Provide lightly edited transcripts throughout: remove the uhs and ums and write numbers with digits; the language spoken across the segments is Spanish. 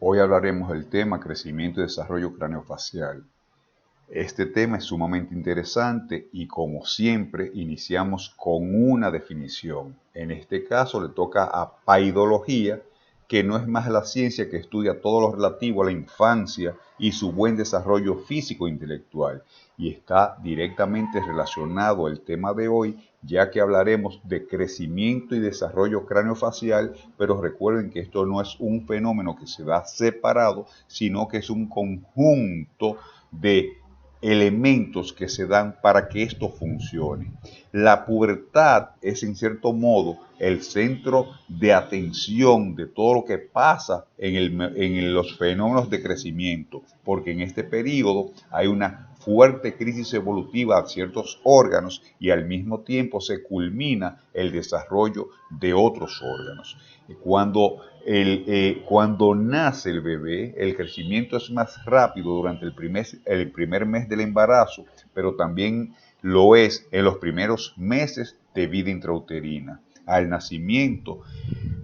Hoy hablaremos del tema crecimiento y desarrollo craneofacial. Este tema es sumamente interesante y como siempre iniciamos con una definición. En este caso le toca a paidología, que no es más la ciencia que estudia todo lo relativo a la infancia y su buen desarrollo físico e intelectual. Y está directamente relacionado el tema de hoy, ya que hablaremos de crecimiento y desarrollo craneofacial, pero recuerden que esto no es un fenómeno que se da separado, sino que es un conjunto de elementos que se dan para que esto funcione. La pubertad es en cierto modo el centro de atención de todo lo que pasa en los fenómenos de crecimiento, porque en este periodo hay una fuerte crisis evolutiva de ciertos órganos y al mismo tiempo se culmina el desarrollo de otros órganos. Cuando nace el bebé, el crecimiento es más rápido durante el primer mes del embarazo, pero también lo es en los primeros meses de vida intrauterina. Al nacimiento,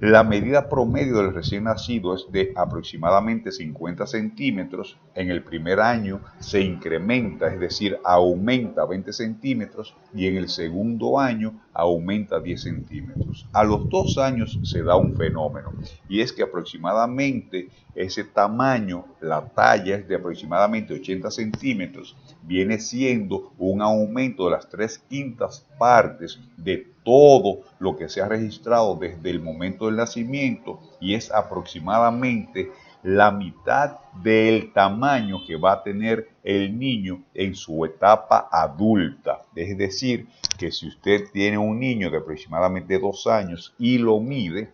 la medida promedio del recién nacido es de aproximadamente 50 centímetros. En el primer año se incrementa, es decir, aumenta 20 centímetros y en el segundo año aumenta 10 centímetros. A los 2 años se da un fenómeno y es que aproximadamente ese tamaño, la talla es de aproximadamente 80 centímetros, viene siendo un aumento de las 3/5 partes de todo lo que se ha registrado desde el momento del nacimiento y es aproximadamente la mitad del tamaño que va a tener el niño en su etapa adulta. Es decir, que si usted tiene un niño de aproximadamente 2 años y lo mide,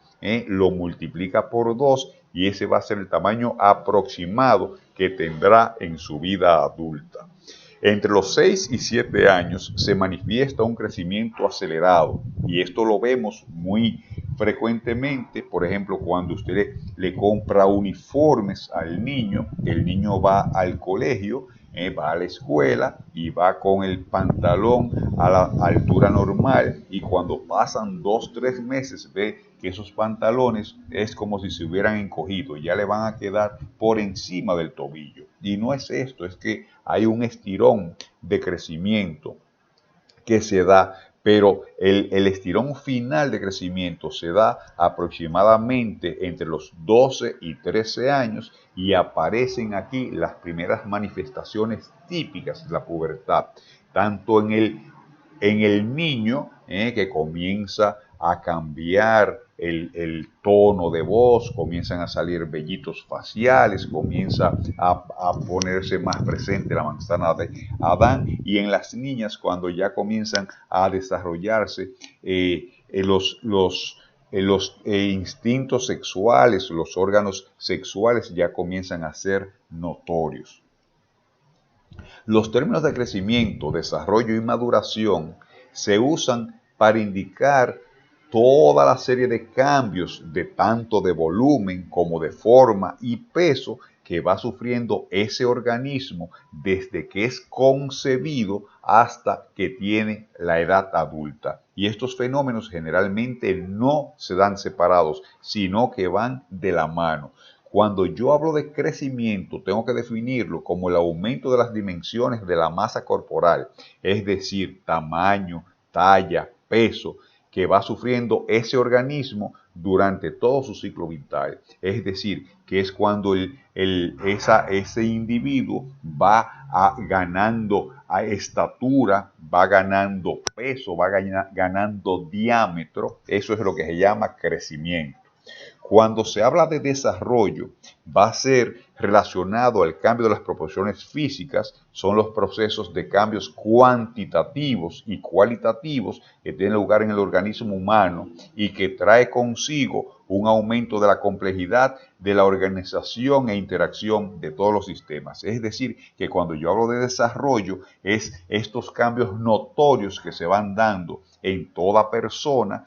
lo multiplica por 2 y ese va a ser el tamaño aproximado que tendrá en su vida adulta. Entre los 6 y 7 años se manifiesta un crecimiento acelerado y esto lo vemos muy frecuentemente, por ejemplo, cuando usted le compra uniformes al niño, el niño va al colegio, va a la escuela y va con el pantalón a la altura normal y cuando pasan 2-3 meses ve que esos pantalones es como si se hubieran encogido, ya le van a quedar por encima del tobillo. Y no es esto, es que hay un estirón de crecimiento que se da, pero el estirón final de crecimiento se da aproximadamente entre los 12 y 13 años y aparecen aquí las primeras manifestaciones típicas de la pubertad, tanto en el niño, que comienza a cambiar el tono de voz, comienzan a salir vellitos faciales, comienza a ponerse más presente la manzana de Adán, y en las niñas cuando ya comienzan a desarrollarse los instintos sexuales, los órganos sexuales ya comienzan a ser notorios. Los términos de crecimiento, desarrollo y maduración se usan para indicar toda la serie de cambios de tanto de volumen como de forma y peso que va sufriendo ese organismo desde que es concebido hasta que tiene la edad adulta. Y estos fenómenos generalmente no se dan separados, sino que van de la mano. Cuando yo hablo de crecimiento, tengo que definirlo como el aumento de las dimensiones de la masa corporal, es decir, tamaño, talla, peso, que va sufriendo ese organismo durante todo su ciclo vital. Es decir, que es cuando ese individuo va ganando estatura, va ganando peso, va ganando diámetro. Eso es lo que se llama crecimiento. Cuando se habla de desarrollo, va a ser relacionado al cambio de las proporciones físicas, son los procesos de cambios cuantitativos y cualitativos que tienen lugar en el organismo humano y que trae consigo un aumento de la complejidad de la organización e interacción de todos los sistemas. Es decir, que cuando yo hablo de desarrollo, es estos cambios notorios que se van dando en toda persona,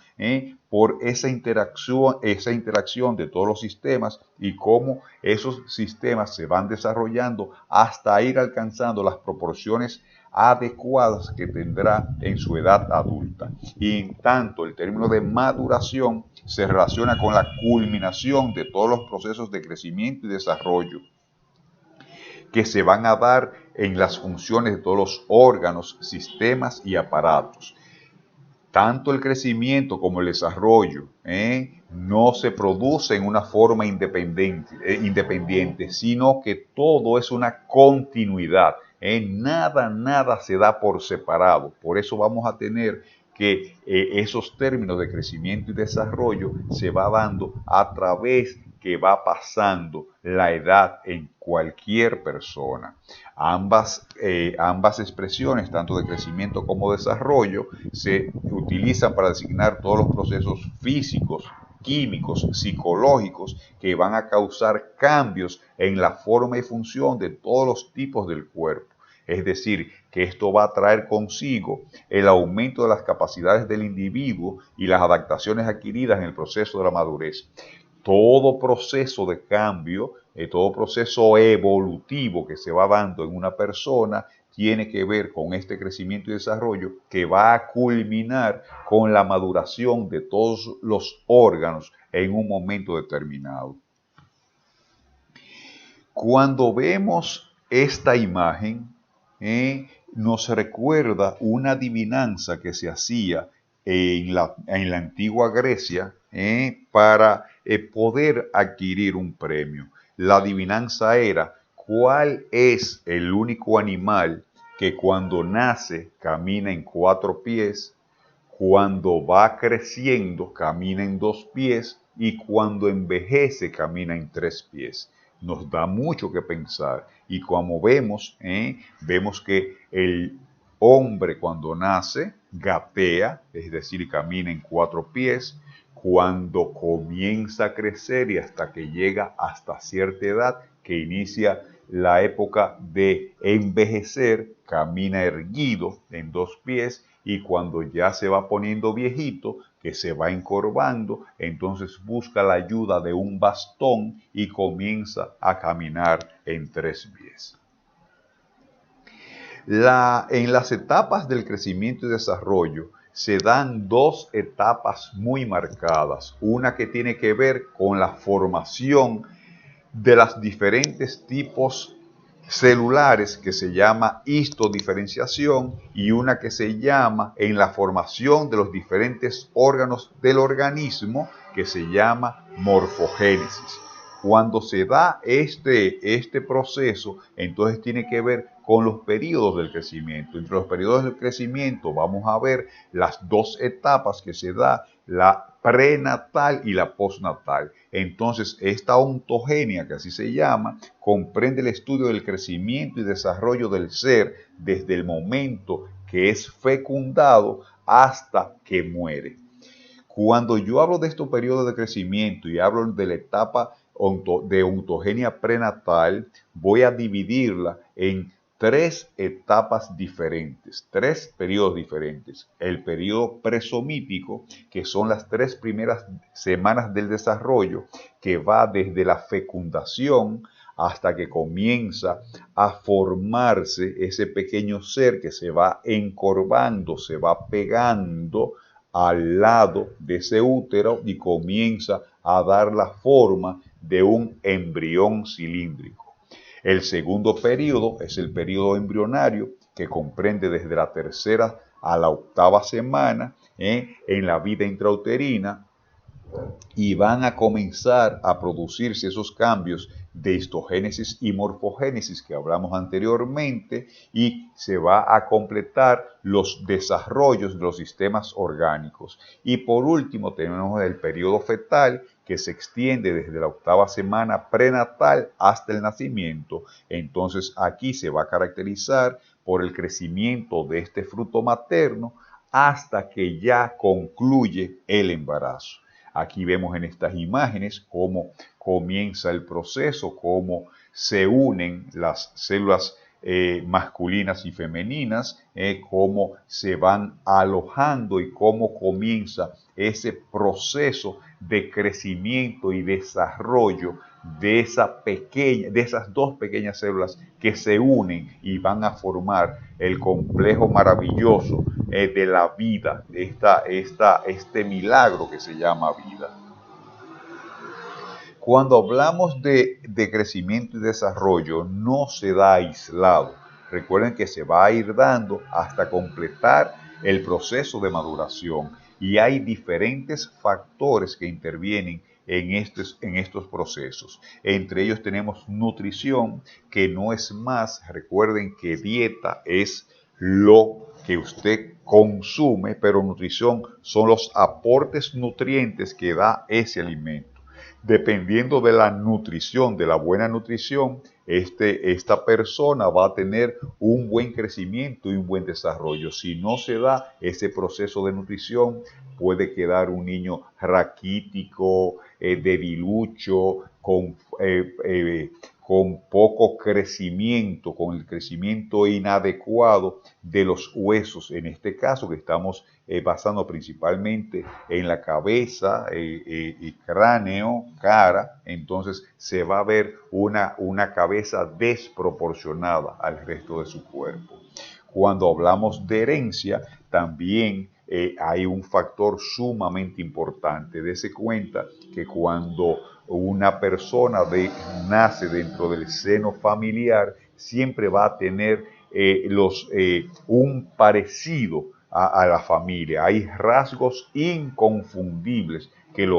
por esa interacción de todos los sistemas y cómo esos sistemas se van desarrollando hasta ir alcanzando las proporciones adecuadas que tendrá en su edad adulta. Y en tanto, el término de maduración se relaciona con la culminación de todos los procesos de crecimiento y desarrollo que se van a dar en las funciones de todos los órganos, sistemas y aparatos. Tanto el crecimiento como el desarrollo no se produce en una forma independiente, sino que todo es una continuidad. Nada se da por separado. Por eso vamos a tener que esos términos de crecimiento y desarrollo se va dando a través que va pasando la edad en cualquier persona. Ambas expresiones, tanto de crecimiento como desarrollo, se utilizan para designar todos los procesos físicos, químicos, psicológicos que van a causar cambios en la forma y función de todos los tipos del cuerpo. Es decir, que esto va a traer consigo el aumento de las capacidades del individuo y las adaptaciones adquiridas en el proceso de la madurez. Todo proceso de cambio, todo proceso evolutivo que se va dando en una persona tiene que ver con este crecimiento y desarrollo que va a culminar con la maduración de todos los órganos en un momento determinado. Cuando vemos esta imagen, nos recuerda una adivinanza que se hacía en la antigua Grecia para poder adquirir un premio. La adivinanza era: ¿cuál es el único animal que cuando nace camina en 4 pies, cuando va creciendo camina en 2 pies y cuando envejece camina en 3 pies? Nos da mucho que pensar y como vemos que el hombre cuando nace gatea, es decir, camina en 4 pies, cuando comienza a crecer y hasta que llega hasta cierta edad, que inicia la época de envejecer, camina erguido en 2 pies, y cuando ya se va poniendo viejito, que se va encorvando, entonces busca la ayuda de un bastón y comienza a caminar en 3 pies. En las etapas del crecimiento y desarrollo se dan 2 etapas muy marcadas. Una que tiene que ver con la formación de los diferentes tipos celulares, que se llama histodiferenciación, y una que se llama en la formación de los diferentes órganos del organismo, que se llama morfogénesis. Cuando se da este proceso, entonces tiene que ver con los periodos del crecimiento. Entre los periodos del crecimiento vamos a ver las 2 etapas que se da, la prenatal y la postnatal. Entonces, esta ontogenia, que así se llama, comprende el estudio del crecimiento y desarrollo del ser desde el momento que es fecundado hasta que muere. Cuando yo hablo de estos periodos de crecimiento y hablo de la etapa de ontogenia prenatal, voy a dividirla en 3 etapas diferentes, 3 periodos diferentes. El periodo presomítico, que son las 3 primeras semanas del desarrollo, que va desde la fecundación hasta que comienza a formarse ese pequeño ser que se va encorvando, se va pegando al lado de ese útero y comienza a dar la forma de un embrión cilíndrico. El segundo periodo es el periodo embrionario, que comprende desde la 3ª a la 8ª semana en la vida intrauterina, y van a comenzar a producirse esos cambios de histogénesis y morfogénesis que hablamos anteriormente, y se va a completar los desarrollos de los sistemas orgánicos. Y por último tenemos el periodo fetal, que se extiende desde la 8ª semana prenatal hasta el nacimiento. Entonces aquí se va a caracterizar por el crecimiento de este fruto materno hasta que ya concluye el embarazo. Aquí vemos en estas imágenes cómo comienza el proceso, cómo se unen las células masculinas y femeninas, cómo se van alojando y cómo comienza ese proceso de crecimiento y desarrollo de esas dos pequeñas células que se unen y van a formar el complejo maravilloso de la vida, este milagro que se llama vida. Cuando hablamos de crecimiento y desarrollo, no se da aislado. Recuerden que se va a ir dando hasta completar el proceso de maduración y hay diferentes factores que intervienen en estos procesos. Entre ellos tenemos nutrición, que no es más, recuerden que dieta es lo que usted consume, pero nutrición son los aportes nutrientes que da ese alimento. Dependiendo de la nutrición, de la buena nutrición, esta persona va a tener un buen crecimiento y un buen desarrollo. Si no se da ese proceso de nutrición, puede quedar un niño raquítico, debilucho, con poco crecimiento, con el crecimiento inadecuado de los huesos, en este caso que estamos basando principalmente en la cabeza y cráneo, cara. Entonces se va a ver una cabeza desproporcionada al resto de su cuerpo. Cuando hablamos de herencia, también hay un factor sumamente importante. Dese cuenta que cuando una persona nace dentro del seno familiar, siempre va a tener un parecido a la familia. Hay rasgos inconfundibles que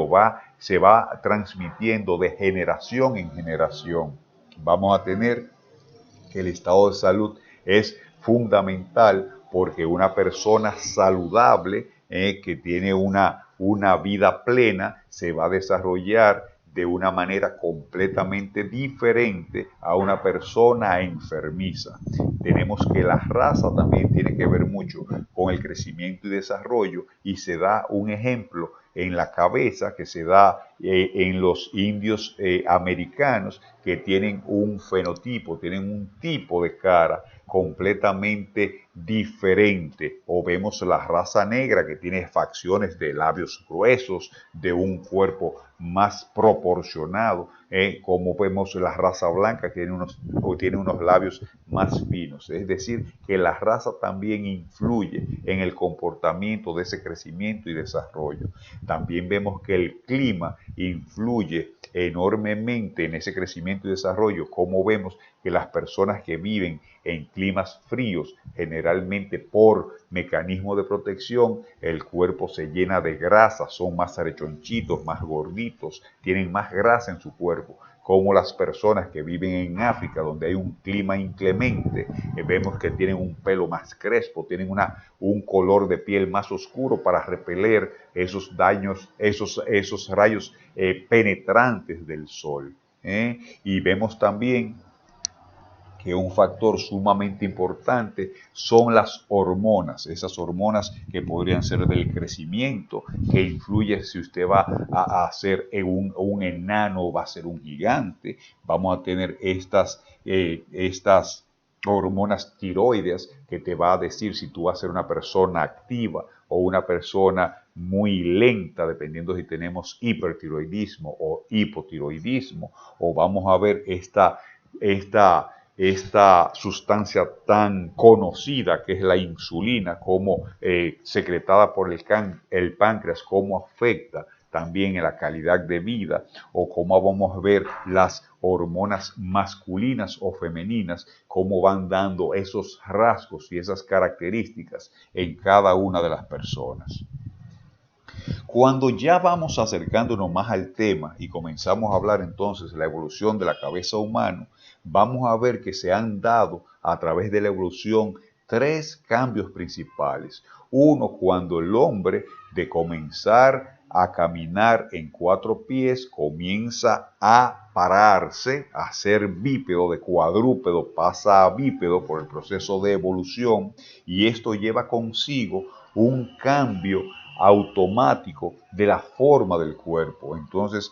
se va transmitiendo de generación en generación. Vamos a tener que el estado de salud es fundamental porque una persona saludable que tiene una vida plena se va a desarrollar de una manera completamente diferente a una persona enfermiza. Tenemos que la raza también tiene que ver mucho con el crecimiento y desarrollo y se da un ejemplo en la cabeza que se da en los indios americanos que tienen un fenotipo, tienen un tipo de cara completamente diferente. O vemos la raza negra que tiene facciones de labios gruesos, de un cuerpo más proporcionado, como vemos la raza blanca que tiene unos labios más finos. Es decir, que la raza también influye en el comportamiento de ese crecimiento y desarrollo. También vemos que el clima influye enormemente en ese crecimiento y desarrollo, como vemos que las personas que viven en climas fríos, generalmente por mecanismo de protección, el cuerpo se llena de grasa, son más arrechonchitos, más gorditos, tienen más grasa en su cuerpo, como las personas que viven en África, donde hay un clima inclemente, vemos que tienen un pelo más crespo, tienen un color de piel más oscuro para repeler esos daños, esos rayos penetrantes del sol. Y vemos también que un factor sumamente importante son las hormonas, esas hormonas que podrían ser del crecimiento, que influye si usted va a ser un enano o va a ser un gigante. Vamos a tener estas hormonas tiroides que te va a decir si tú vas a ser una persona activa o una persona muy lenta, dependiendo si tenemos hipertiroidismo o hipotiroidismo, o vamos a ver esta sustancia tan conocida que es la insulina, como secretada por el páncreas, cómo afecta también en la calidad de vida, o cómo vamos a ver las hormonas masculinas o femeninas, cómo van dando esos rasgos y esas características en cada una de las personas. Cuando ya vamos acercándonos más al tema y comenzamos a hablar entonces de la evolución de la cabeza humana, vamos a ver que se han dado a través de la evolución 3 cambios principales. Uno, cuando el hombre de comenzar a caminar en 4 pies comienza a pararse, a ser bípedo, de cuadrúpedo pasa a bípedo por el proceso de evolución, y esto lleva consigo un cambio automático de la forma del cuerpo. Entonces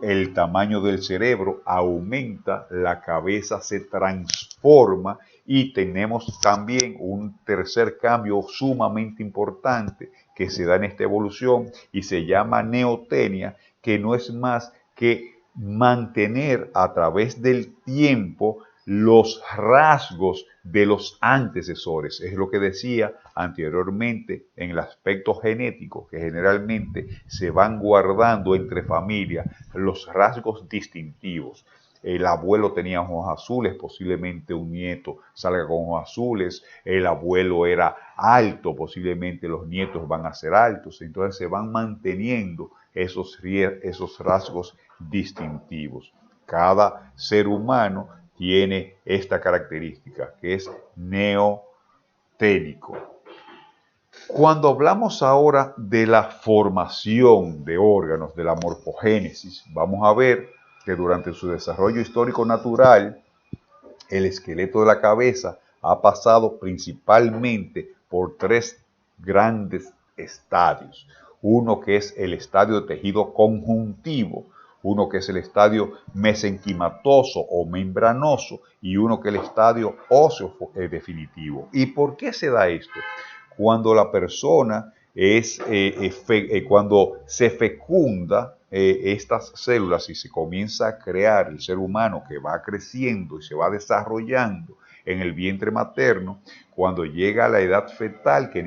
el tamaño del cerebro aumenta, la cabeza se transforma y tenemos también un tercer cambio sumamente importante que se da en esta evolución y se llama neotenia, que no es más que mantener a través del tiempo los rasgos de los antecesores. Es lo que decía anteriormente en el aspecto genético, que generalmente se van guardando entre familias los rasgos distintivos. El abuelo tenía ojos azules, posiblemente un nieto salga con ojos azules. El abuelo era alto, posiblemente los nietos van a ser altos. Entonces se van manteniendo esos rasgos distintivos. Cada ser humano tiene esta característica, que es neoténico. Cuando hablamos ahora de la formación de órganos, de la morfogénesis, vamos a ver que durante su desarrollo histórico natural, el esqueleto de la cabeza ha pasado principalmente por tres grandes estadios. Uno que es el estadio de tejido conjuntivo, uno que es el estadio mesenquimatoso o membranoso y uno que es el estadio óseo definitivo. ¿Y por qué se da esto? Cuando la persona cuando se fecunda estas células y se comienza a crear el ser humano que va creciendo y se va desarrollando en el vientre materno, cuando llega a la edad fetal que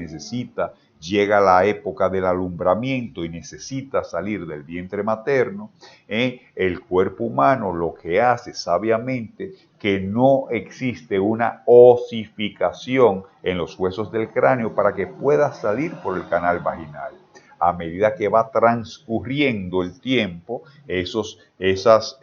llega la época del alumbramiento y necesita salir del vientre materno, el cuerpo humano lo que hace sabiamente que no existe una osificación en los huesos del cráneo para que pueda salir por el canal vaginal. A medida que va transcurriendo el tiempo, esas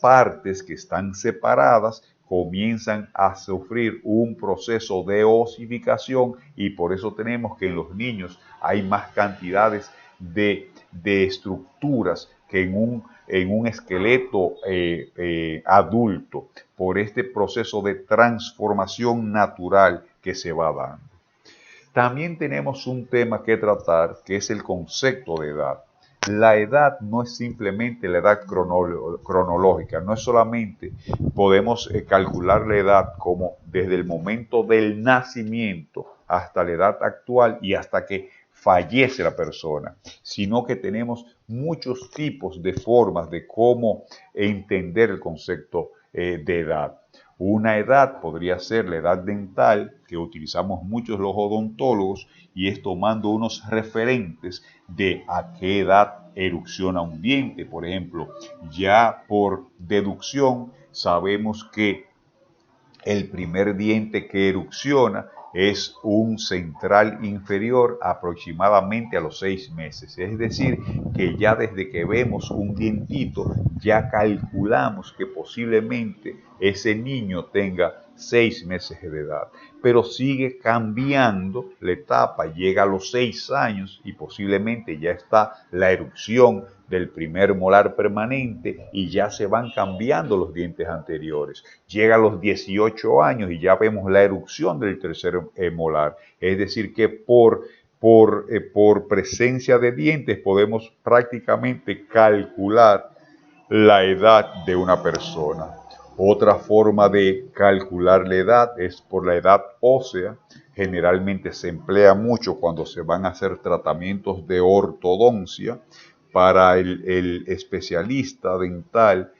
partes que están separadas comienzan a sufrir un proceso de osificación y por eso tenemos que en los niños hay más cantidades de estructuras que en un esqueleto adulto, por este proceso de transformación natural que se va dando. También tenemos un tema que tratar, que es el concepto de edad. La edad no es simplemente la edad cronológica, no es solamente podemos calcular la edad como desde el momento del nacimiento hasta la edad actual y hasta que fallece la persona, sino que tenemos muchos tipos de formas de cómo entender el concepto de edad. Una edad podría ser la edad dental, que utilizamos muchos los odontólogos, y es tomando unos referentes de a qué edad erupciona un diente. Por ejemplo, ya por deducción sabemos que el primer diente que erupciona es un central inferior aproximadamente a los 6 meses. Es decir, que ya desde que vemos un dientito, ya calculamos que posiblemente ese niño tenga 6 meses de edad. Pero sigue cambiando la etapa, llega a los 6 años y posiblemente ya está la erupción del primer molar permanente y ya se van cambiando los dientes anteriores. Llega a los 18 años y ya vemos la erupción del tercer molar. Es decir, que por presencia de dientes podemos prácticamente calcular la edad de una persona. Otra forma de calcular la edad es por la edad ósea. Generalmente se emplea mucho cuando se van a hacer tratamientos de ortodoncia. Para el especialista dental,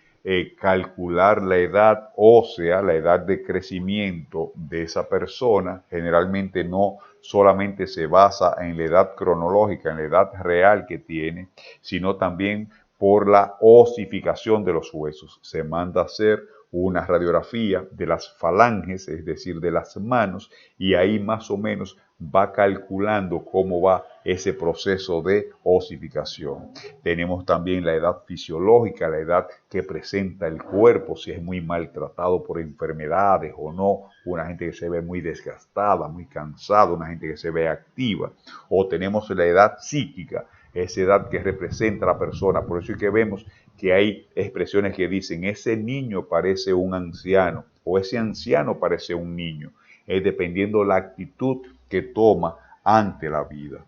calcular la edad ósea, la edad de crecimiento de esa persona, generalmente no solamente se basa en la edad cronológica, en la edad real que tiene, sino también por la osificación de los huesos. Se manda a hacer una radiografía de las falanges, es decir, de las manos, y ahí más o menos va calculando cómo va ese proceso de osificación. Tenemos también la edad fisiológica, la edad que presenta el cuerpo, si es muy maltratado por enfermedades o no, una gente que se ve muy desgastada, muy cansada, una gente que se ve activa. O tenemos la edad psíquica, esa edad que representa a la persona. Por eso es que vemos que hay expresiones que dicen, ese niño parece un anciano o ese anciano parece un niño, dependiendo la actitud que toma ante la vida.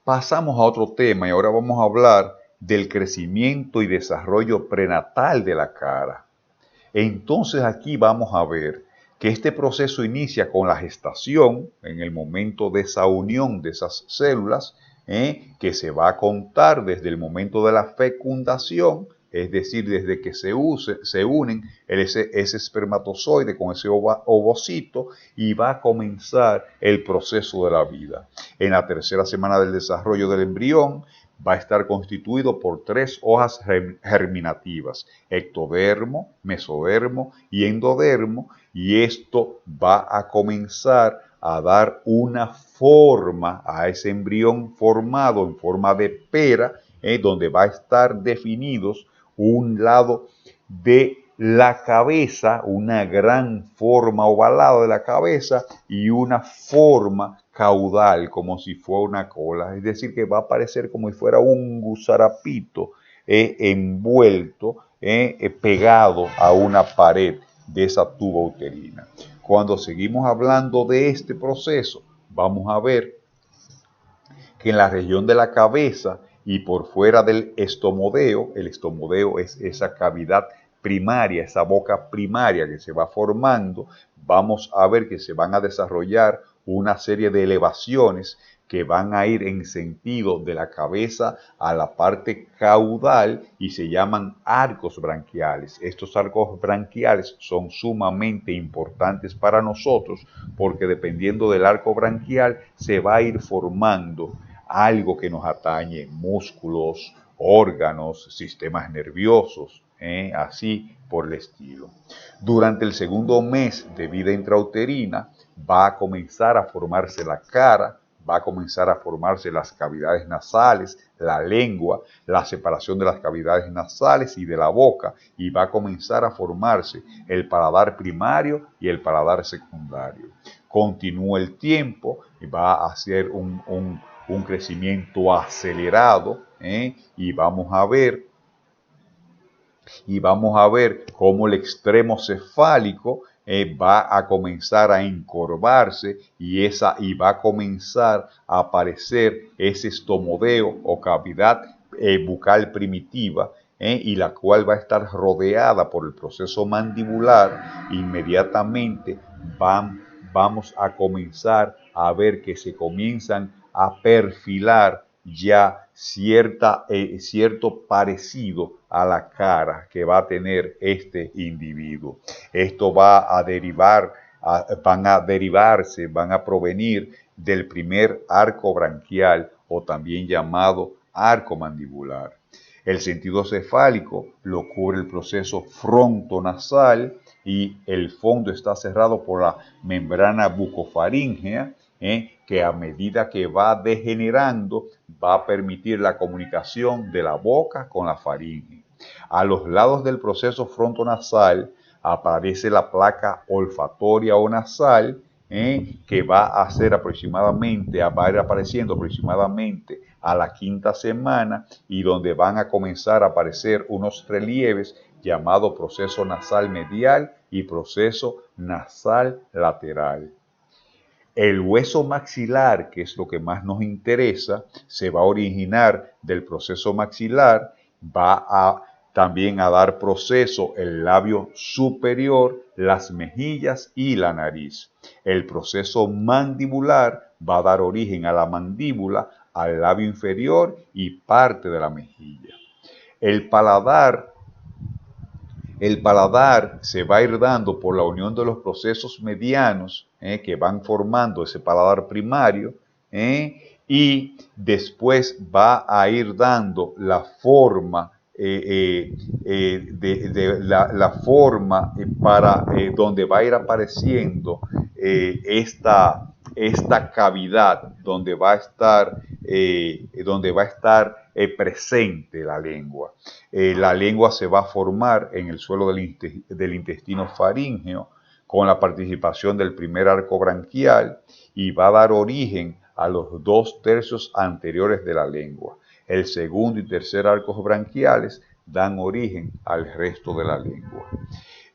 Pasamos a otro tema y ahora vamos a hablar del crecimiento y desarrollo prenatal de la cara. Entonces aquí vamos a ver que este proceso inicia con la gestación, en el momento de esa unión de esas células, que se va a contar desde el momento de la fecundación, es decir, desde que se unen ese espermatozoide con ese ovocito, y va a comenzar el proceso de la vida. En la tercera semana del desarrollo del embrión, va a estar constituido por 3 hojas germinativas: ectodermo, mesodermo y endodermo, y esto va a comenzar a dar una forma a ese embrión formado en forma de pera, donde va a estar definidos un lado de la cabeza, una gran forma ovalada de la cabeza y una forma caudal como si fuera una cola, es decir, que va a parecer como si fuera un gusarapito envuelto, pegado a una pared de esa tuba uterina. Cuando seguimos hablando de este proceso, vamos a ver que en la región de la cabeza y por fuera del estomodeo, el estomodeo es esa cavidad primaria, esa boca primaria que se va formando, vamos a ver que se van a desarrollar una serie de elevaciones que van a ir en sentido de la cabeza a la parte caudal y se llaman arcos branquiales. Estos arcos branquiales son sumamente importantes para nosotros porque dependiendo del arco branquial se va a ir formando algo que nos atañe: músculos, órganos, sistemas nerviosos, así por el estilo. Durante el segundo mes de vida intrauterina va a comenzar a formarse la cara, va a comenzar a formarse las cavidades nasales, la lengua, la separación de las cavidades nasales y de la boca, y va a comenzar a formarse el paladar primario y el paladar secundario. Continúa el tiempo y va a hacer un crecimiento acelerado, y vamos a ver cómo el extremo cefálico va a comenzar a encorvarse y va a comenzar a aparecer ese estomodeo o cavidad bucal primitiva, y la cual va a estar rodeada por el proceso mandibular. Inmediatamente vamos a comenzar a ver que se comienzan a perfilar ya cierto parecido a la cara que va a tener este individuo. Esto va a van a provenir del primer arco branquial o también llamado arco mandibular. El sentido cefálico lo cubre el proceso frontonasal y el fondo está cerrado por la membrana bucofaríngea, que a medida que va degenerando va a permitir la comunicación de la boca con la faringe. A los lados del proceso frontonasal aparece la placa olfatoria o nasal, que va a ir apareciendo aproximadamente a la quinta semana, y donde van a comenzar a aparecer unos relieves llamados proceso nasal medial y proceso nasal lateral. El hueso maxilar, que es lo que más nos interesa, se va a originar del proceso maxilar, también a dar proceso el labio superior, las mejillas y la nariz. El proceso mandibular va a dar origen a la mandíbula, al labio inferior y parte de la mejilla. El paladar se va a ir dando por la unión de los procesos medianos, que van formando ese paladar primario, y después va a ir dando la forma donde va a ir apareciendo esta cavidad donde va a estar presente la lengua. La lengua se va a formar en el suelo del intestino faríngeo con la participación del primer arco branquial y va a dar origen a los 2/3 anteriores de la lengua. El segundo y tercer arcos branquiales dan origen al resto de la lengua.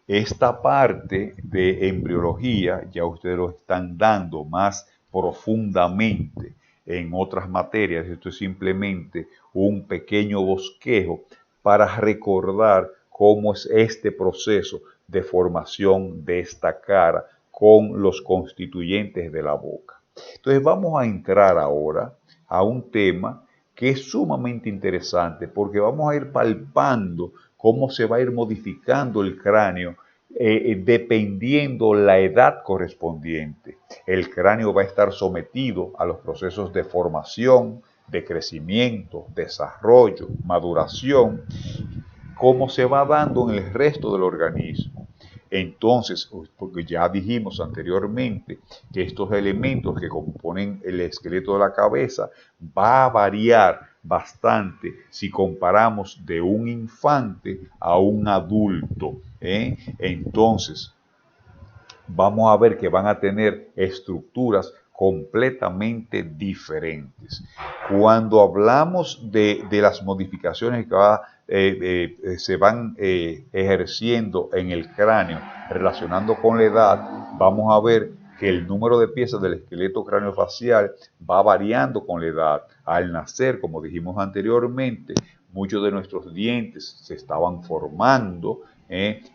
Esta parte de embriología ya ustedes lo están dando más profundamente en otras materias. Esto es simplemente un pequeño bosquejo para recordar cómo es este proceso de formación de esta cara con los constituyentes de la boca. Entonces vamos a entrar ahora a un tema que es sumamente interesante porque vamos a ir palpando cómo se va a ir modificando el cráneo dependiendo la edad correspondiente. El cráneo va a estar sometido a los procesos de formación, de crecimiento, desarrollo, maduración, como se va dando en el resto del organismo. Entonces, porque ya dijimos anteriormente que estos elementos que componen el esqueleto de la cabeza va a variar bastante si comparamos de un infante a un adulto. Entonces, vamos a ver que van a tener estructuras completamente diferentes. Cuando hablamos de las modificaciones que se van ejerciendo en el cráneo relacionando con la edad, vamos a ver que el número de piezas del esqueleto craneofacial va variando con la edad. Al nacer, como dijimos anteriormente, muchos de nuestros dientes se estaban formando,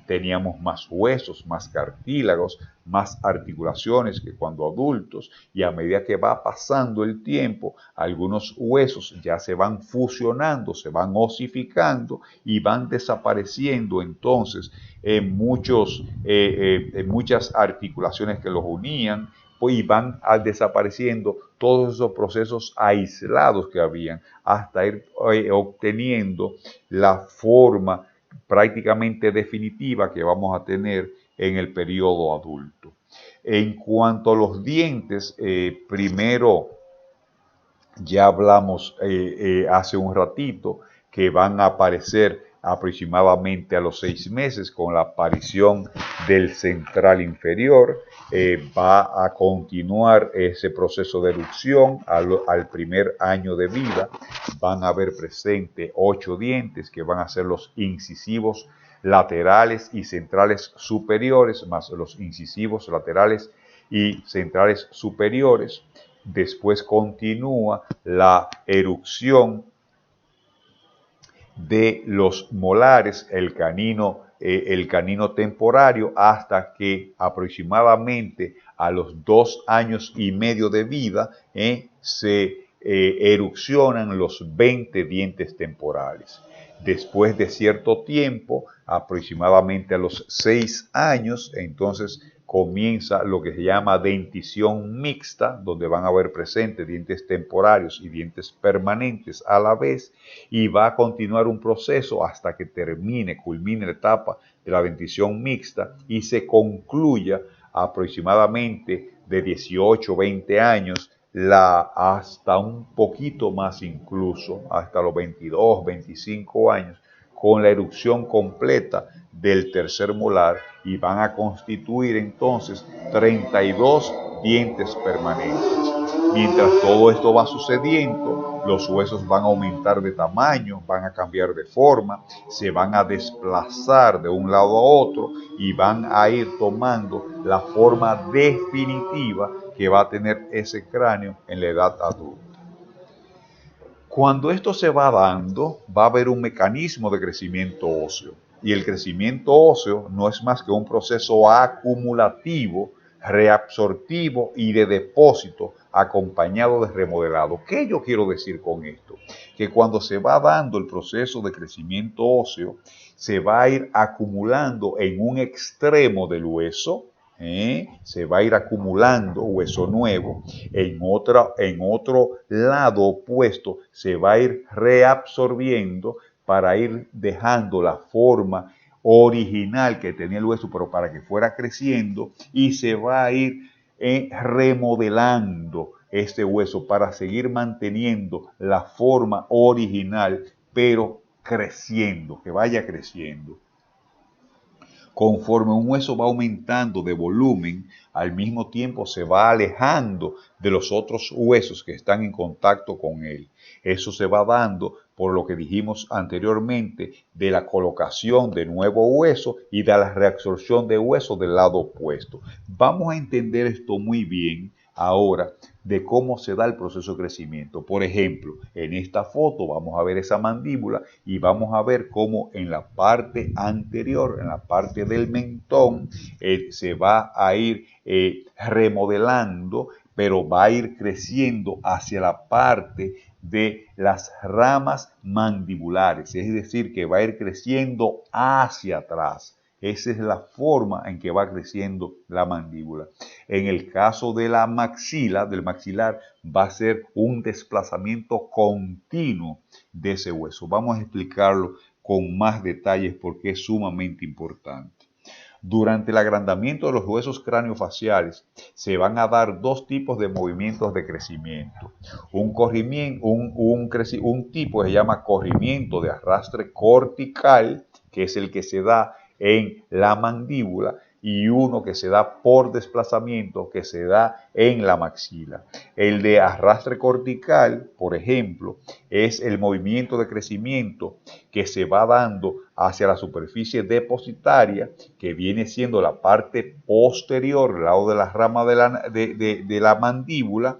teníamos más huesos, más cartílagos, más articulaciones que cuando adultos, y a medida que va pasando el tiempo, algunos huesos ya se van fusionando, se van osificando y van desapareciendo entonces muchas articulaciones que los unían, y van desapareciendo todos esos procesos aislados que habían hasta ir obteniendo la forma prácticamente definitiva que vamos a tener en el periodo adulto. En cuanto a los dientes, primero ya hablamos hace un ratito que van a aparecer aproximadamente a los 6 meses con la aparición del central inferior. Va a continuar ese proceso de erupción al primer año de vida. Van a haber presente 8 dientes que van a ser los incisivos laterales y centrales superiores, más los incisivos laterales y centrales superiores. Después continúa la erupción de los molares, el canino temporario, hasta que aproximadamente a los 2 años y medio de vida se erupcionan los 20 dientes temporales. Después de cierto tiempo, aproximadamente a los 6 años, entonces comienza lo que se llama dentición mixta, donde van a haber presentes dientes temporarios y dientes permanentes a la vez, y va a continuar un proceso hasta que culmine la etapa de la dentición mixta y se concluya aproximadamente de 18 20 años, hasta un poquito más incluso, hasta los 22, 25 años, con la erupción completa del tercer molar, y van a constituir entonces 32 dientes permanentes. Mientras todo esto va sucediendo, los huesos van a aumentar de tamaño, van a cambiar de forma, se van a desplazar de un lado a otro y van a ir tomando la forma definitiva que va a tener ese cráneo en la edad adulta. Cuando esto se va dando, va a haber un mecanismo de crecimiento óseo. Y el crecimiento óseo no es más que un proceso acumulativo, reabsortivo y de depósito acompañado de remodelado. ¿Qué yo quiero decir con esto? Que cuando se va dando el proceso de crecimiento óseo, se va a ir acumulando en un extremo del hueso, se va a ir acumulando hueso nuevo, en otro lado opuesto se va a ir reabsorbiendo para ir dejando la forma original que tenía el hueso, pero para que fuera creciendo, y se va a ir remodelando este hueso para seguir manteniendo la forma original, pero creciendo, que vaya creciendo. Conforme un hueso va aumentando de volumen, al mismo tiempo se va alejando de los otros huesos que están en contacto con él. Eso se va dando por lo que dijimos anteriormente de la colocación de nuevo hueso y de la reabsorción de hueso del lado opuesto. Vamos a entender esto muy bien ahora de cómo se da el proceso de crecimiento. Por ejemplo, en esta foto vamos a ver esa mandíbula y vamos a ver cómo en la parte anterior, en la parte del mentón, se va a ir remodelando, pero va a ir creciendo hacia la parte de las ramas mandibulares, es decir, que va a ir creciendo hacia atrás. Esa es la forma en que va creciendo la mandíbula. En el caso de la maxila, del maxilar, va a ser un desplazamiento continuo de ese hueso. Vamos a explicarlo con más detalles porque es sumamente importante. Durante el agrandamiento de los huesos craneofaciales se van a dar dos tipos de movimientos de crecimiento. Un tipo se llama corrimiento de arrastre cortical, que es el que se da en la mandíbula, y uno que se da por desplazamiento, que se da en la maxila. El de arrastre cortical, por ejemplo, es el movimiento de crecimiento que se va dando hacia la superficie depositaria, que viene siendo la parte posterior, al lado de la rama de la mandíbula,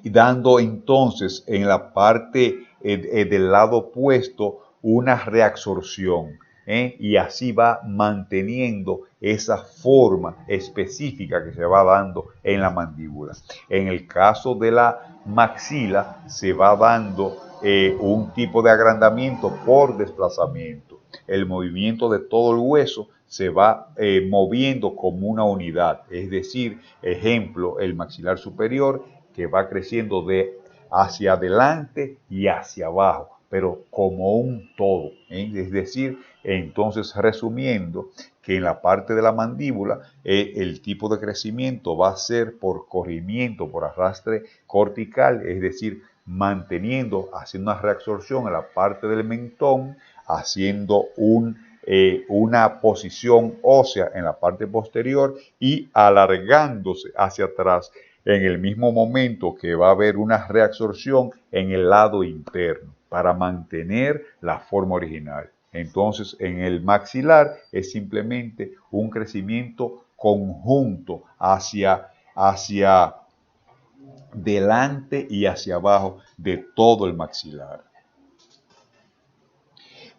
y dando entonces en la parte del lado opuesto una reabsorción. Y así va manteniendo esa forma específica que se va dando en la mandíbula. En el caso de la maxila se va dando un tipo de agrandamiento por desplazamiento. El movimiento de todo el hueso se va moviendo como una unidad, es decir, ejemplo, el maxilar superior que va creciendo de hacia adelante y hacia abajo, pero como un todo, es decir, entonces resumiendo que en la parte de la mandíbula el tipo de crecimiento va a ser por corrimiento, por arrastre cortical, es decir, manteniendo, haciendo una reabsorción en la parte del mentón, haciendo una posición ósea en la parte posterior y alargándose hacia atrás en el mismo momento que va a haber una reabsorción en el lado interno para mantener la forma original. Entonces, en el maxilar es simplemente un crecimiento conjunto hacia delante y hacia abajo de todo el maxilar.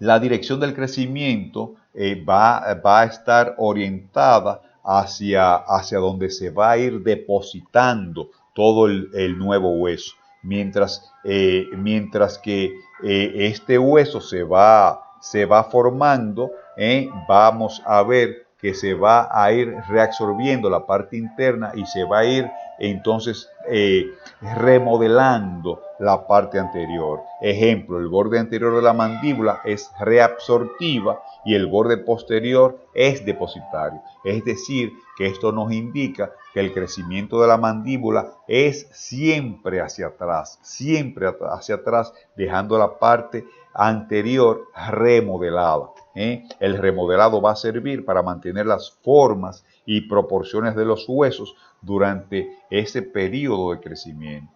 La dirección del crecimiento va a estar orientada hacia donde se va a ir depositando todo el nuevo hueso. Mientras que este hueso se va formando, vamos a ver que se va a ir reabsorbiendo la parte interna y se va a ir entonces remodelando la parte anterior. Ejemplo, el borde anterior de la mandíbula es reabsortiva y el borde posterior es depositario. Es decir, que esto nos indica que el crecimiento de la mandíbula es siempre hacia atrás, dejando la parte anterior remodelada. El remodelado va a servir para mantener las formas y proporciones de los huesos durante ese periodo de crecimiento.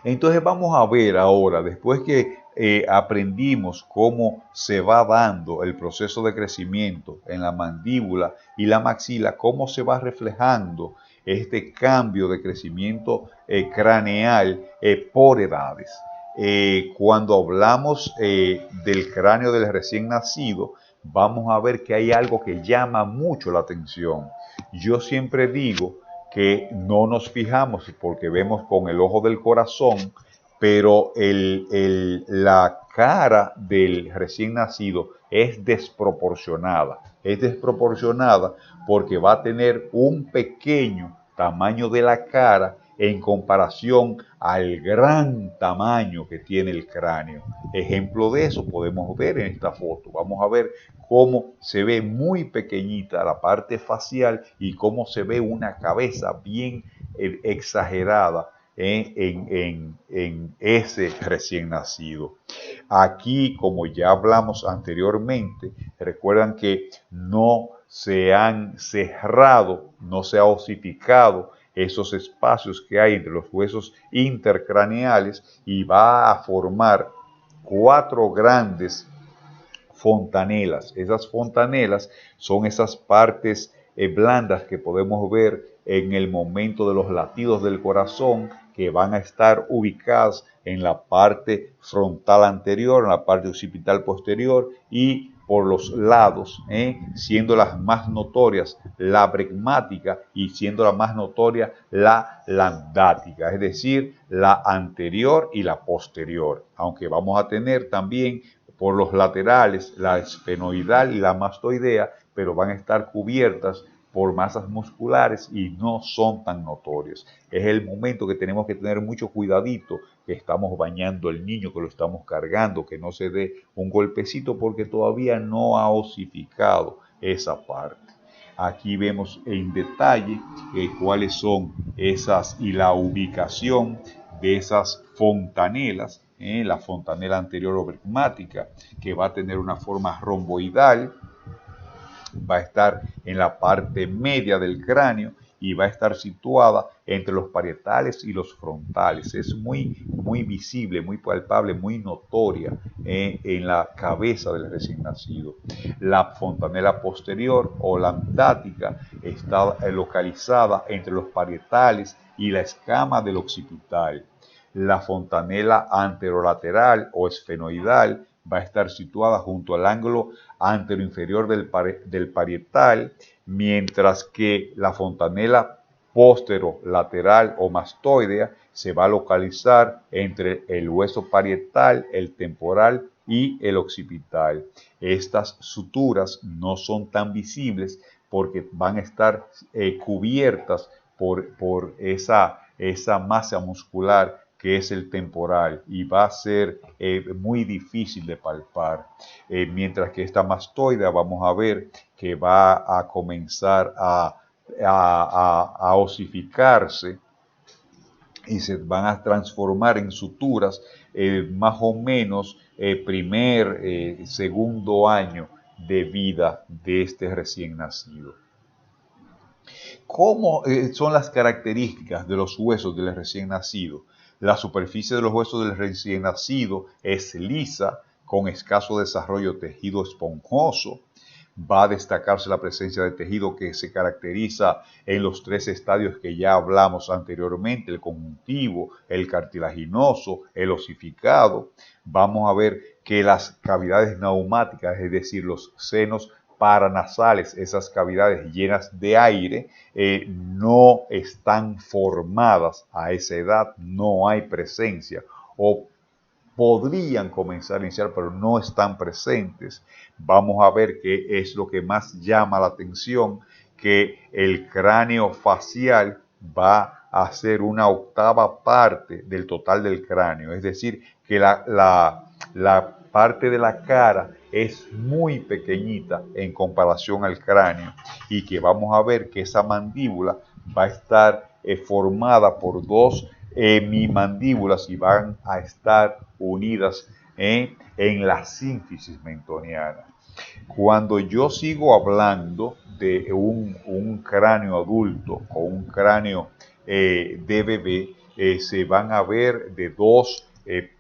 Entonces vamos a ver ahora, después que aprendimos cómo se va dando el proceso de crecimiento en la mandíbula y la maxila, cómo se va reflejando este cambio de crecimiento craneal por edades. Cuando hablamos del cráneo del recién nacido, vamos a ver que hay algo que llama mucho la atención. Yo siempre digo que no nos fijamos porque vemos con el ojo del corazón, pero la cara del recién nacido es desproporcionada. Es desproporcionada porque va a tener un pequeño tamaño de la cara en comparación al gran tamaño que tiene el cráneo. Ejemplo de eso podemos ver en esta foto. Vamos a ver cómo se ve muy pequeñita la parte facial y cómo se ve una cabeza bien exagerada en ese recién nacido. Aquí, como ya hablamos anteriormente, recuerdan que no se han cerrado, no se ha osificado esos espacios que hay entre los huesos intercraneales y va a formar 4 grandes fontanelas. Esas fontanelas son esas partes blandas que podemos ver en el momento de los latidos del corazón, que van a estar ubicadas en la parte frontal anterior, en la parte occipital posterior y por los lados, siendo las más notorias la bregmática y siendo la más notoria la landática, es decir, la anterior y la posterior, aunque vamos a tener también por los laterales la esfenoidal y la mastoidea, pero van a estar cubiertas por masas musculares y no son tan notorias. Es el momento que tenemos que tener mucho cuidadito, que estamos bañando al niño, que lo estamos cargando, que no se dé un golpecito porque todavía no ha osificado esa parte. Aquí vemos en detalle cuáles son esas y la ubicación de esas fontanelas, la fontanela anterior bregmática, que va a tener una forma romboidal, va a estar en la parte media del cráneo y va a estar situada entre los parietales y los frontales. Es muy visible, muy palpable, muy notoria en la cabeza del recién nacido. La fontanela posterior o landática está localizada entre los parietales y la escama del occipital. La fontanela anterolateral o esfenoidal va a estar situada junto al ángulo anteroinferior del parietal, mientras que la fontanela posterolateral o mastoidea se va a localizar entre el hueso parietal, el temporal y el occipital. Estas suturas no son tan visibles porque van a estar cubiertas por esa masa muscular que es el temporal y va a ser muy difícil de palpar. Mientras que esta mastoidea vamos a ver que va a comenzar a osificarse y se van a transformar en suturas más o menos segundo año de vida de este recién nacido. ¿Cómo son las características de los huesos del recién nacido? La superficie de los huesos del recién nacido es lisa, con escaso desarrollo de tejido esponjoso. Va a destacarse la presencia de tejido que se caracteriza en los 3 estadios que ya hablamos anteriormente: el conjuntivo, el cartilaginoso, el osificado. Vamos a ver que las cavidades neumáticas, es decir, los senos paranasales, esas cavidades llenas de aire, no están formadas a esa edad, no hay presencia, o podrían comenzar a iniciar, pero no están presentes. Vamos a ver qué es lo que más llama la atención, que el cráneo facial va a ser una octava parte del total del cráneo, es decir, que la parte de la cara es muy pequeñita en comparación al cráneo, y que vamos a ver que esa mandíbula va a estar formada por 2 hemimandíbulas y van a estar unidas en la sínfisis mentoniana. Cuando yo sigo hablando de un cráneo adulto o un cráneo de bebé, se van a ver de 2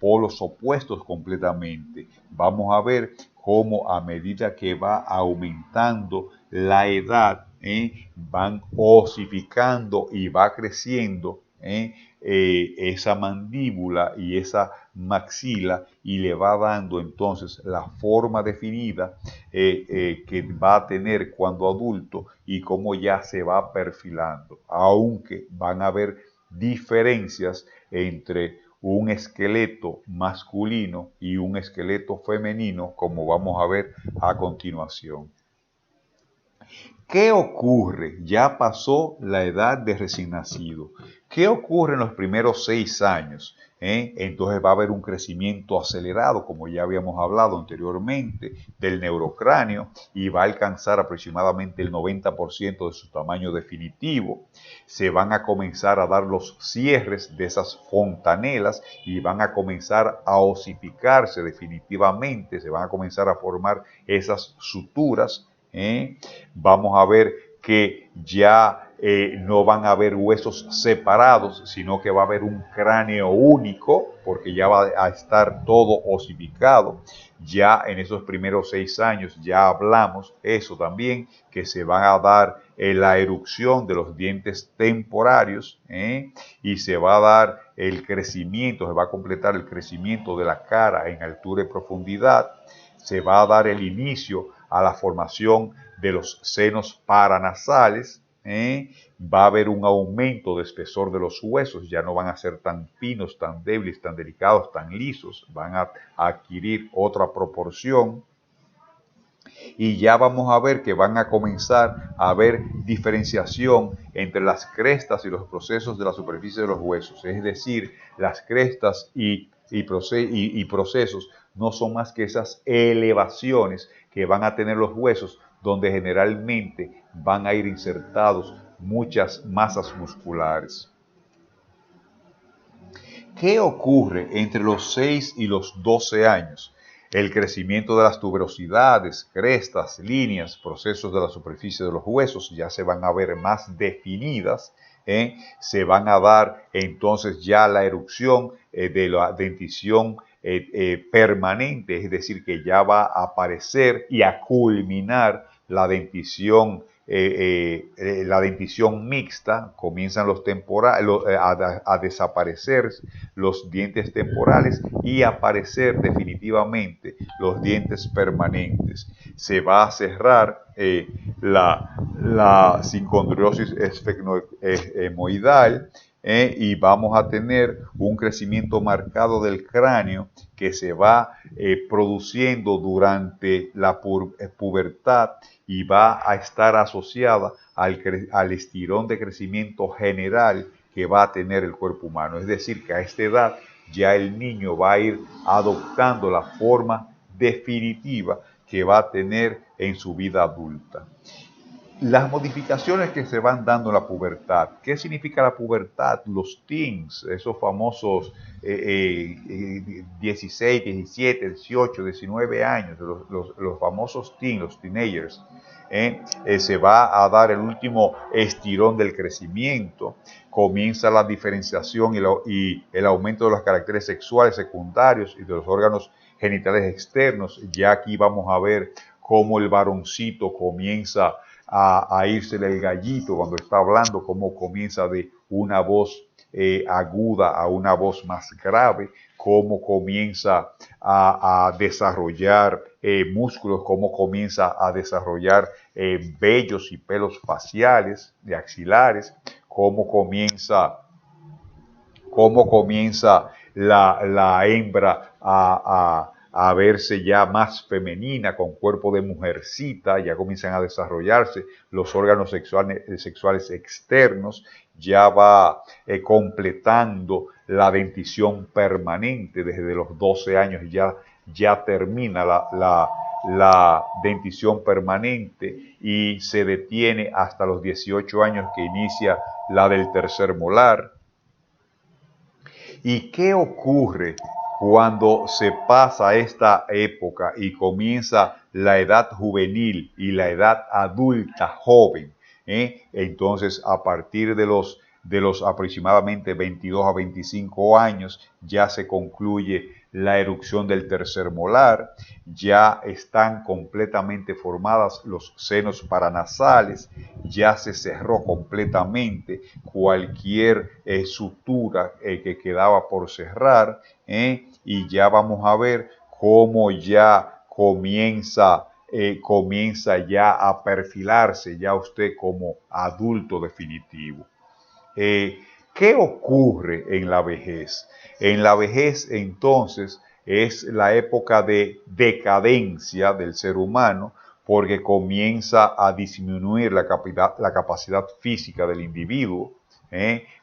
polos opuestos completamente. Vamos a ver cómo a medida que va aumentando la edad, van osificando y va creciendo esa mandíbula y esa maxila, y le va dando entonces la forma definida que va a tener cuando adulto, y cómo ya se va perfilando, aunque van a haber diferencias entre un esqueleto masculino y un esqueleto femenino, como vamos a ver a continuación. ¿Qué ocurre? Ya pasó la edad de recién nacido. ¿Qué ocurre en los primeros 6 años? Entonces va a haber un crecimiento acelerado, como ya habíamos hablado anteriormente, del neurocráneo, y va a alcanzar aproximadamente el 90% de su tamaño definitivo. Se van a comenzar a dar los cierres de esas fontanelas y van a comenzar a osificarse definitivamente, se van a comenzar a formar esas suturas. Vamos a ver que ya no van a haber huesos separados, sino que va a haber un cráneo único, porque ya va a estar todo osificado. Ya en esos primeros 6 años ya hablamos eso también, que se van a dar la erupción de los dientes temporarios, y se va a dar el crecimiento, se va a completar el crecimiento de la cara en altura y profundidad, se va a dar el inicio a la formación de los senos paranasales, va a haber un aumento de espesor de los huesos, ya no van a ser tan finos, tan débiles, tan delicados, tan lisos, van a adquirir otra proporción. Y ya vamos a ver que van a comenzar a haber diferenciación entre las crestas y los procesos de la superficie de los huesos. Es decir, las crestas y procesos no son más que esas elevaciones que van a tener los huesos, donde generalmente van a ir insertados muchas masas musculares. ¿Qué ocurre entre los 6 y los 12 años? El crecimiento de las tuberosidades, crestas, líneas, procesos de la superficie de los huesos ya se van a ver más definidas. Se van a dar entonces ya la erupción de la dentición permanente, es decir, que ya va a aparecer y a culminar la dentición mixta. Comienzan a desaparecer los dientes temporales y aparecer definitivamente los dientes permanentes. Se va a cerrar la sincondriosis esfegmoidal, y vamos a tener un crecimiento marcado del cráneo que se va produciendo durante la pubertad y va a estar asociada al estirón de crecimiento general que va a tener el cuerpo humano. Es decir, que a esta edad ya el niño va a ir adoptando la forma definitiva que va a tener en su vida adulta. Las modificaciones que se van dando en la pubertad. ¿Qué significa la pubertad? Los teens, esos famosos 16, 17, 18, 19 años, los famosos teens, los teenagers. Se va a dar el último estirón del crecimiento, comienza la diferenciación y el aumento de los caracteres sexuales secundarios y de los órganos genitales externos. Ya aquí vamos a ver cómo el varoncito comienza a írsele el gallito cuando está hablando, cómo comienza de una voz aguda a una voz más grave, cómo comienza a desarrollar músculos, cómo comienza a desarrollar vellos y pelos faciales y axilares, cómo comienza la hembra a verse ya más femenina, con cuerpo de mujercita, ya comienzan a desarrollarse los órganos sexuales externos, ya va completando la dentición permanente. Desde los 12 años ya termina la dentición permanente y se detiene hasta los 18 años, que inicia la del tercer molar. ¿Y qué ocurre cuando se pasa esta época y comienza la edad juvenil y la edad adulta joven? Entonces, a partir de los aproximadamente 22 a 25 años, ya se concluye la erupción del tercer molar, ya están completamente formadas los senos paranasales, ya se cerró completamente cualquier sutura que quedaba por cerrar, y ya vamos a ver cómo ya comienza ya a perfilarse ya usted como adulto definitivo. ¿Qué ocurre en la vejez? En la vejez, entonces, es la época de decadencia del ser humano, porque comienza a disminuir la capacidad física del individuo,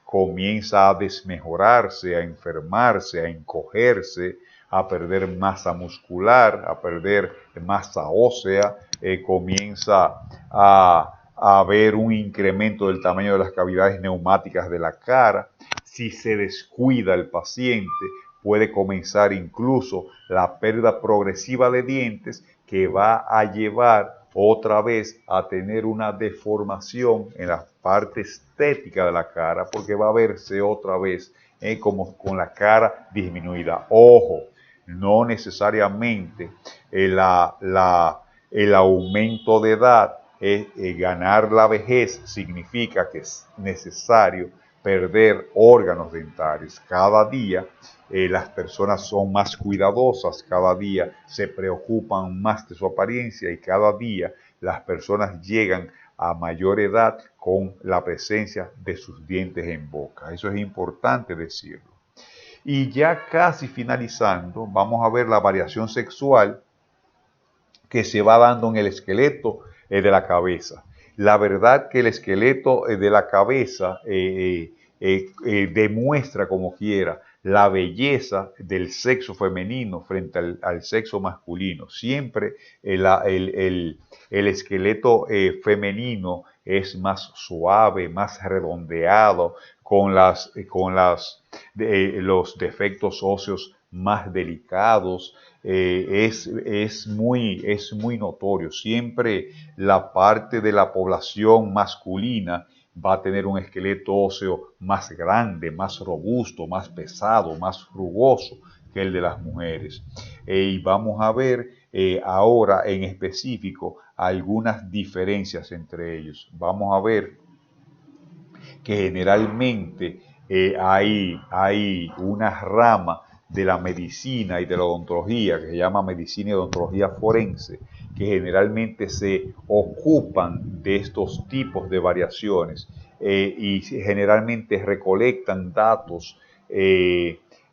comienza a desmejorarse, a enfermarse, a encogerse, a perder masa muscular, a perder masa ósea, comienza a haber un incremento del tamaño de las cavidades neumáticas de la cara. Si se descuida el paciente, puede comenzar incluso la pérdida progresiva de dientes, que va a llevar otra vez a tener una deformación en la parte estética de la cara, porque va a verse otra vez como con la cara disminuida. Ojo, no necesariamente el aumento de edad, ganar la vejez, significa que es necesario perder órganos dentarios. Cada día las personas son más cuidadosas, cada día se preocupan más de su apariencia y cada día las personas llegan a mayor edad con la presencia de sus dientes en boca. Eso es importante decirlo. Y ya casi finalizando, vamos a ver la variación sexual que se va dando en el esqueleto de la cabeza. La verdad que el esqueleto de la cabeza demuestra como quiera la belleza del sexo femenino frente al sexo masculino. Siempre el esqueleto femenino es más suave, más redondeado, con los defectos óseos más delicados. Es muy notorio. Siempre la parte de la población masculina va a tener un esqueleto óseo más grande, más robusto, más pesado, más rugoso que el de las mujeres. Y vamos a ver ahora en específico algunas diferencias entre ellos. Vamos a ver que generalmente hay una rama de la medicina y de la odontología que se llama medicina y odontología forense, que generalmente se ocupan de estos tipos de variaciones y generalmente recolectan datos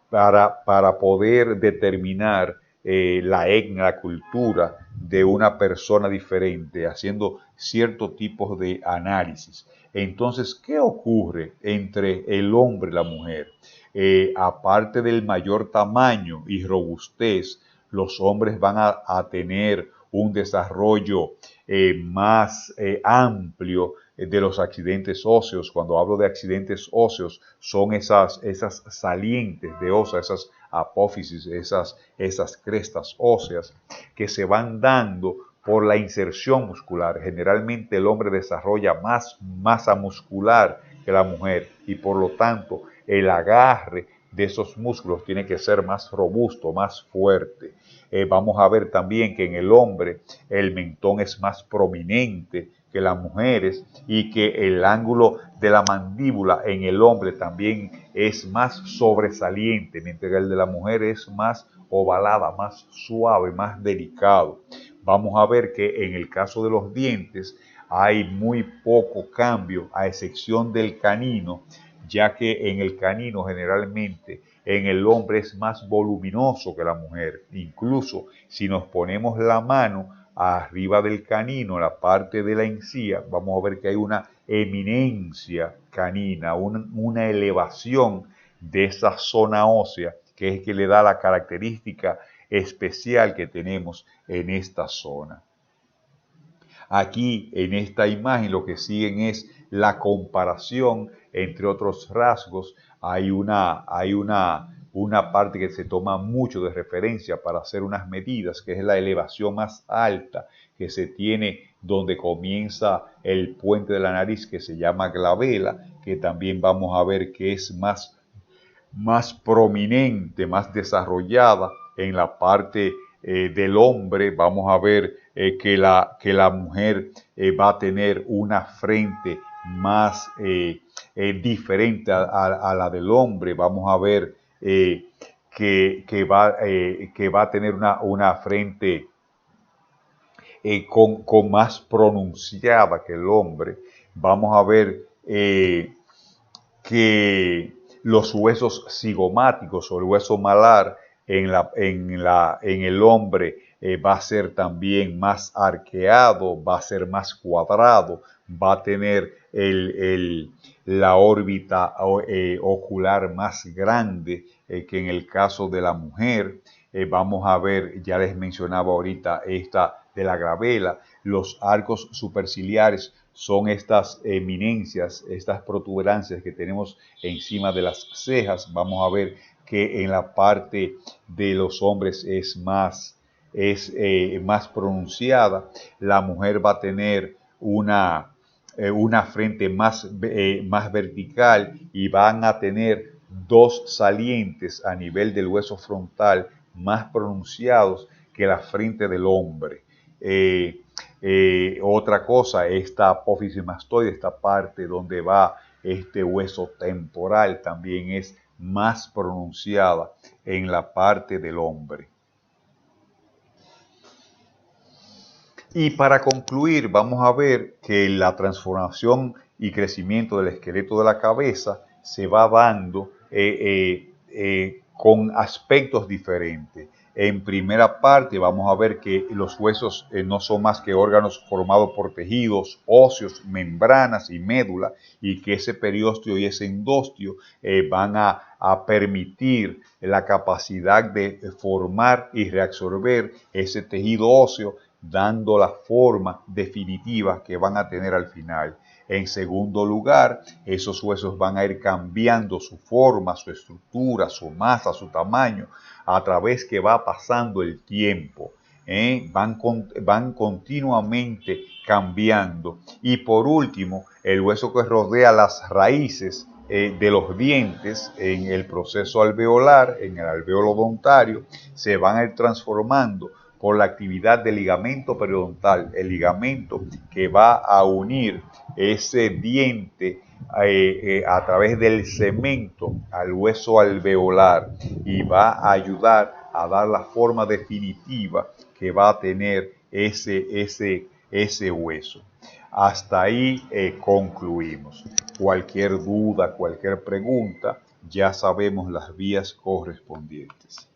para poder determinar la etnia, la cultura de una persona diferente, haciendo ciertos tipos de análisis. Entonces, ¿qué ocurre entre el hombre y la mujer? Aparte del mayor tamaño y robustez, los hombres van a tener un desarrollo más amplio de los accidentes óseos. Cuando hablo de accidentes óseos, son esas salientes de ósea, esas apófisis, esas crestas óseas que se van dando por la inserción muscular. Generalmente el hombre desarrolla más masa muscular que la mujer y por lo tanto el agarre de esos músculos tiene que ser más robusto, más fuerte. Vamos a ver también que en el hombre el mentón es más prominente que las mujeres y que el ángulo de la mandíbula en el hombre también es más sobresaliente, mientras que el de la mujer es más ovalada, más suave, más delicado. Vamos a ver que en el caso de los dientes hay muy poco cambio, a excepción del canino, ya que en el canino generalmente en el hombre es más voluminoso que la mujer. Incluso si nos ponemos la mano arriba del canino, en la parte de la encía, vamos a ver que hay una eminencia canina, una elevación de esa zona ósea, que es que le da la característica especial que tenemos en esta zona. Aquí en esta imagen lo que siguen es la comparación entre otros rasgos. Hay una parte que se toma mucho de referencia para hacer unas medidas, que es la elevación más alta que se tiene donde comienza el puente de la nariz, que se llama glabela, que también vamos a ver que es más prominente, más desarrollada en la parte del hombre. Vamos a ver que la mujer va a tener una frente más diferente a la del hombre. Vamos a ver que va a tener una frente con más pronunciada que el hombre. Vamos a ver que los huesos cigomáticos o el hueso malar en el hombre va a ser también más arqueado, va a ser más cuadrado, va a tener la órbita ocular más grande que en el caso de la mujer. Vamos a ver, ya les mencionaba ahorita esta de la glabela, los arcos superciliares son estas eminencias, estas protuberancias que tenemos encima de las cejas. Vamos a ver que en la parte de los hombres es más es más pronunciada, la mujer va a tener una frente más vertical y van a tener dos salientes a nivel del hueso frontal más pronunciados que la frente del hombre. Otra cosa, esta apófisis mastoide, esta parte donde va este hueso temporal, también es más pronunciada en la parte del hombre. Y para concluir, vamos a ver que la transformación y crecimiento del esqueleto de la cabeza se va dando con aspectos diferentes. En primera parte vamos a ver que los huesos no son más que órganos formados por tejidos, óseos, membranas y médula, y que ese periósteo y ese endostio van a permitir la capacidad de formar y reabsorber ese tejido óseo, dando la forma definitiva que van a tener al final. En segundo lugar, esos huesos van a ir cambiando su forma, su estructura, su masa, su tamaño, a través que va pasando el tiempo. Van continuamente cambiando. Y por último, el hueso que rodea las raíces de los dientes en el proceso alveolar, en el alveolo odontario, se van a ir transformando por la actividad del ligamento periodontal, el ligamento que va a unir ese diente a través del cemento al hueso alveolar y va a ayudar a dar la forma definitiva que va a tener ese hueso. Hasta ahí concluimos. Cualquier duda, cualquier pregunta, ya sabemos las vías correspondientes.